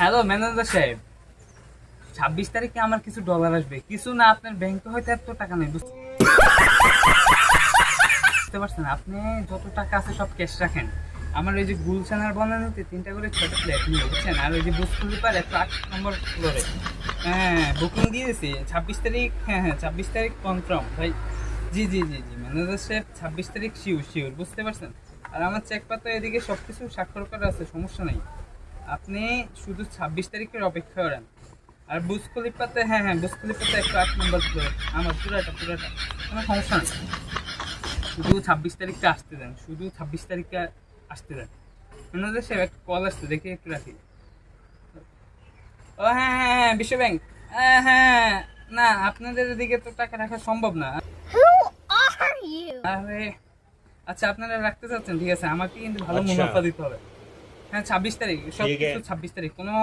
Hello manager সাহেব, 26 তারিখে আমার কিছু ডলার আসবে। কিছু না, আপনার ব্যাংকে হয়তো এত টাকা নেই, বুঝতে পারছেন? আপনি যত টাকা আছে সব ক্যাশ রাখেন। আমার ওই যে গুলশানার বনানীতে 3টা করে 6টা ফ্ল্যাট নিয়ে, বুঝছেন? আর ওই যে বুসকুলিপার 108 নম্বর ফ্লোরে, হ্যাঁ বুকিং দিয়ে দিয়েছি 26 তারিখ। হ্যাঁ হ্যাঁ, 26 তারিখ কনফার্ম ভাই। জি জি জি জি ম্যানেজার সাহেব, 26 তারিখ শিওর শিওর, বুঝতে পারছেন? আর আমার চেক পাতা এদিকে সব কিছু স্বাক্ষর করা আছে, সমস্যা নেই। আপনি শুধু 26 তারিখের অপেক্ষা করেন। আর বুজ খলিফাতে, হ্যাঁ হ্যাঁ, বুজ খলিফাতে 108 নম্বর ফ্লোর আমার, পুরাটা পুরাটা, কোনো সমস্যা নেই। শুধু 26 তারিখটা আসতে দেন, শুধু 26 তারিখটা আসতে দেন। ওনাদের সে একটা কল আসছে, দেখে একটু রাখি। ও হ্যাঁ হ্যাঁ হ্যাঁ, বিশ্ব ব্যাংক। হ্যাঁ হ্যাঁ, না আপনাদের এদিকে তো টাকা রাখা সম্ভব না। Who are you? আরে আচ্ছা, আপনারা রাখতে চাচ্ছেন, ঠিক আছে, আমাকে কিন্তু ভালো আচ্ছা। মুনাফা দিতে হবে। হ্যাঁ 26 তারিখ, সব ঠিক কিছু আছে। 26 তারিখ, কোনো